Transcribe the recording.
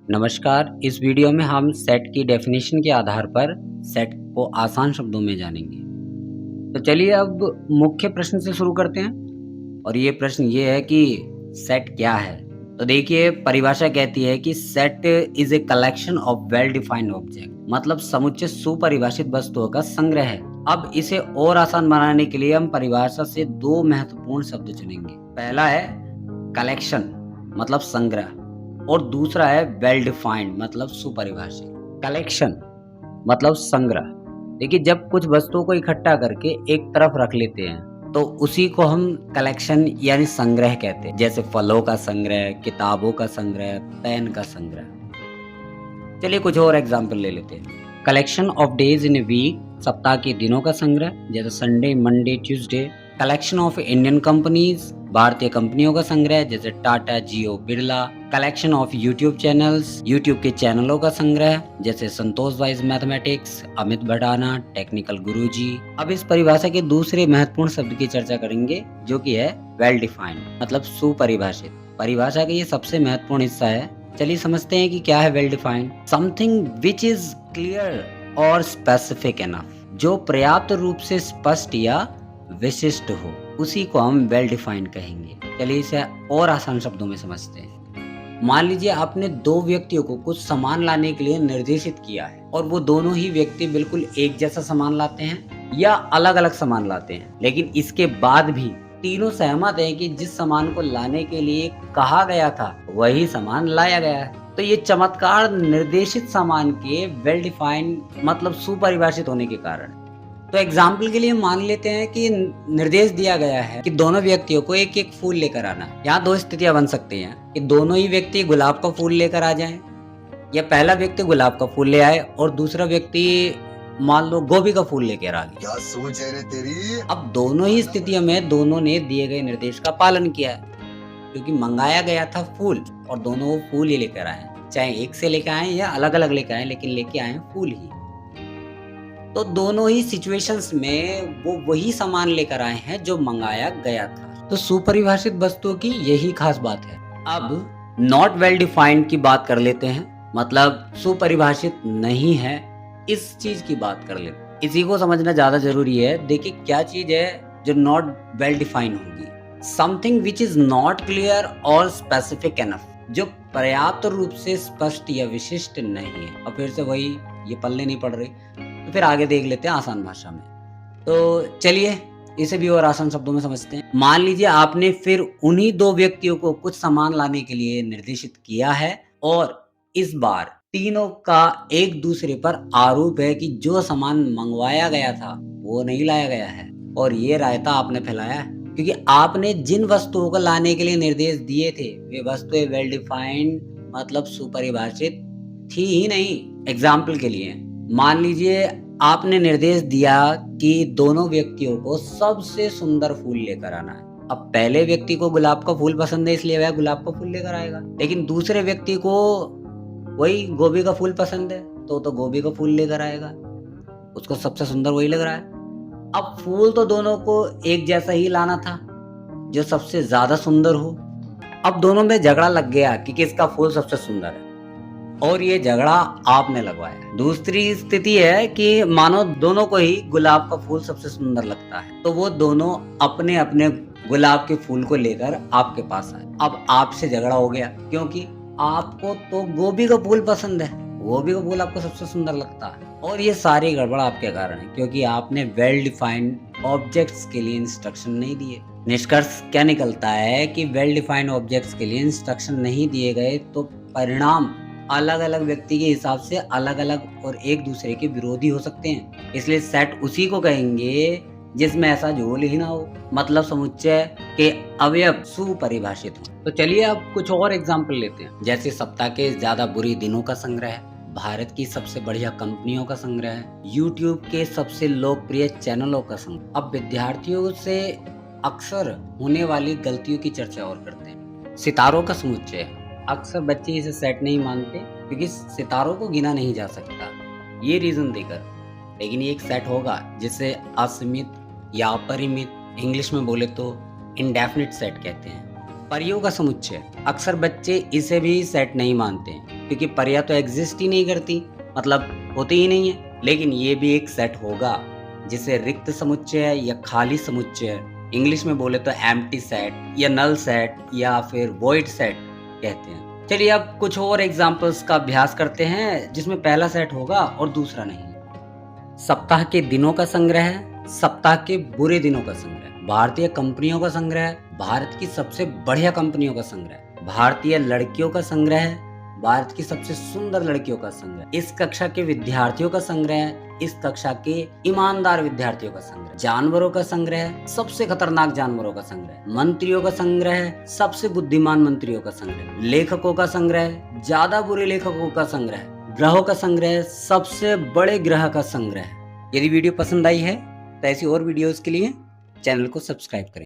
नमस्कार। इस वीडियो में हम सेट की डेफिनेशन के आधार पर सेट को आसान शब्दों में जानेंगे। तो चलिए अब मुख्य प्रश्न से शुरू करते हैं और ये प्रश्न ये है कि सेट क्या है? तो देखिए परिभाषा कहती है कि set is a collection of well defined object, मतलब समुच्चय सुपरिभाषित वस्तुओं का संग्रह है। अब इसे और आसान बनाने के लिए हम परिभाषा से दो महत्वपूर्ण शब्द चुनेंगे। पहला है कलेक्शन मतलब संग्रह और दूसरा है वेल डिफाइंड मतलब सुपरिभाषित। कलेक्शन मतलब संग्रह। देखिए जब कुछ वस्तुओं को इकट्ठा करके एक तरफ रख लेते हैं तो उसी को हम कलेक्शन यानी संग्रह कहते हैं। जैसे फलों का संग्रह, किताबों का संग्रह, पेन का संग्रह। चलिए कुछ और एग्जाम्पल ले लेते हैं। Collection of days in a week, सप्ताह के दिनों का संग्रह, जैसे Sunday, Monday, Tuesday. Collection of Indian companies, भारतीय कंपनियों का संग्रह, जैसे Tata, Jio, Birla. Collection of YouTube channels, YouTube के चैनलों का संग्रह, जैसे Santosh wise mathematics, Amit Bhatana, technical Guruji. अब इस परिभाषा के दूसरे महत्वपूर्ण शब्द की चर्चा करेंगे जो कि है वेल डिफाइंड मतलब सुपरिभाषित। परिभाषा का ये सबसे महत्वपूर्ण हिस्सा है। चलिए समझते हैं कि क्या है well defined. Something which is clear और स्पेसिफिक इनफ, जो पर्याप्त रूप से स्पष्ट या विशिष्ट हो, उसी को हम वेल डिफाइंड कहेंगे। चलिए इसे और आसान शब्दों में समझते हैं। मान लीजिए आपने दो व्यक्तियों को कुछ सामान लाने के लिए निर्देशित किया है और वो दोनों ही व्यक्ति बिल्कुल एक जैसा सामान लाते हैं या अलग अलग सामान लाते हैं, लेकिन इसके बाद भी तीनों सहमत हैं कि जिस सामान को लाने के लिए कहा गया था वही सामान लाया गया है। तो ये चमत्कार निर्देशित सामान के वेल डिफाइंड मतलब सुपरिभाषित होने के कारण। तो एग्जाम्पल के लिए मान लेते हैं कि निर्देश दिया गया है कि दोनों व्यक्तियों को एक एक फूल लेकर आना। यहाँ दो स्थितियां बन सकती हैं कि दोनों ही व्यक्ति गुलाब का फूल लेकर आ जाएं, या पहला व्यक्ति गुलाब का फूल ले आए और दूसरा व्यक्ति मान लो गोभी का फूल लेकर आ गया। क्या सोच है रे तेरी। अब दोनों ही स्थितियों में दोनों ने दिए गए निर्देश का पालन किया है, क्योंकि मंगाया गया था फूल और दोनों वो फूल ही लेकर आए, चाहे एक से लेकर आए या अलग अलग लेकर आए, लेकिन लेके आए फूल ही। तो दोनों ही सिचुएशंस में वो वही सामान लेकर आए हैं जो मंगाया गया था। तो सुपरिभाषित वस्तुओं की यही खास बात है। अब नॉट वेल डिफाइंड की बात कर लेते हैं, मतलब सुपरिभाषित नहीं है इस चीज की बात कर लेते हैं। इसी को समझना ज्यादा जरूरी है। देखिए क्या चीज है जो नॉट वेल डिफाइंड होगी। Something which is not clear और स्पेसिफिक एनफ, जो पर्याप्त रूप से स्पष्ट या विशिष्ट नहीं है। और फिर से वही, ये पल्ले नहीं पड़ रही, तो फिर आगे देख लेते हैं आसान भाषा में। तो चलिए इसे भी और आसान शब्दों में समझते हैं। मान लीजिए आपने फिर उन्हीं दो व्यक्तियों को कुछ सामान लाने के लिए निर्देशित किया है और इस बार तीनों का एक दूसरे पर आरोप है कि जो सामान मंगवाया गया था वो नहीं लाया गया है, और ये रायता आपने फैलाया है क्योंकि आपने जिन वस्तुओं को लाने के लिए निर्देश दिए थे वे वस्तुएं वेल डिफाइंड मतलब सुपरिभाषित थी ही नहीं। एग्जाम्पल के लिए मान लीजिए आपने निर्देश दिया कि दोनों व्यक्तियों को सबसे सुंदर फूल लेकर आना है। अब पहले व्यक्ति को गुलाब का फूल पसंद है इसलिए वह गुलाब का फूल लेकर आएगा, लेकिन दूसरे व्यक्ति को वही गोभी का फूल पसंद है तो गोभी का फूल लेकर आएगा, उसको सबसे सुंदर वही लग रहा है। अब फूल तो दोनों को एक जैसा ही लाना था जो सबसे ज्यादा सुंदर हो। अब दोनों में झगड़ा लग गया कि किसका फूल सबसे सुंदर है, और ये झगड़ा आपने लगवाया। दूसरी स्थिति है कि मानो दोनों को ही गुलाब का फूल सबसे सुंदर लगता है, तो वो दोनों अपने अपने गुलाब के फूल को लेकर आपके पास आए। अब आपसे झगड़ा हो गया क्योंकि आपको तो गोभी का फूल पसंद है, गोभी का फूल आपको सबसे सुंदर लगता है, और ये सारी गड़बड़ आपके कारण है क्योंकि आपने वेल डिफाइंड ऑब्जेक्ट्स के लिए इंस्ट्रक्शन नहीं दिए। निष्कर्ष क्या निकलता है कि वेल डिफाइंड ऑब्जेक्ट्स के लिए इंस्ट्रक्शन नहीं दिए गए तो परिणाम अलग अलग व्यक्ति के हिसाब से अलग अलग और एक दूसरे के विरोधी हो सकते हैं। इसलिए सेट उसी को कहेंगे जिसमें ऐसा झोल ही ना हो, मतलब समुच्चय के अवयव सुपरिभाषित हो। तो चलिए अब कुछ और एग्जाम्पल लेते हैं, जैसे सप्ताह के ज्यादा बुरी दिनों का संग्रह, भारत की सबसे बढ़िया कंपनियों का संग्रह, यूट्यूब के सबसे लोकप्रिय चैनलों का संग्रह। अब विद्यार्थियों से अक्सर होने वाली गलतियों की चर्चा और करते हैं। सितारों का समुच्चय, अक्सर बच्चे इसे सेट नहीं मानते क्योंकि सितारों को गिना नहीं जा सकता ये रीजन देकर, लेकिन ये एक सेट होगा जिसे असीमित या अपरिमित, इंग्लिश में बोले तो इंडेफिनिट सेट कहते हैं। परियों का समुच्चय, अक्सर बच्चे इसे भी सेट नहीं मानते क्योंकि परियां तो एग्जिस्ट ही नहीं करती, मतलब होती ही नहीं है। लेकिन ये भी एक सेट होगा जिसे रिक्त समुच्चय या खाली समुच्चय, इंग्लिश में बोले तो एम्प्टी सेट या नल सेट या फिर वॉइड सेट कहते हैं। चलिए अब कुछ और एग्जांपल्स का अभ्यास करते हैं जिसमें पहला सेट होगा और दूसरा नहीं। सप्ताह के दिनों का संग्रह, सप्ताह के बुरे दिनों का संग्रह, भारतीय कंपनियों का संग्रह, भारत की सबसे बढ़िया कंपनियों का संग्रह, भारतीय लड़कियों का संग्रह, भारत की सबसे सुंदर लड़कियों का संग्रह, इस कक्षा के विद्यार्थियों का संग्रह, इस कक्षा के ईमानदार विद्यार्थियों का संग्रह, जानवरों का संग्रह, सबसे खतरनाक जानवरों का संग्रह, मंत्रियों का संग्रह, सबसे बुद्धिमान मंत्रियों का संग्रह, लेखकों का संग्रह, ज्यादा बुरे लेखकों का संग्रह, ग्रहों का संग्रह, सबसे बड़े ग्रह का संग्रह। यदि वीडियो पसंद आई है तो ऐसी और वीडियोस के लिए चैनल को सब्सक्राइब करें।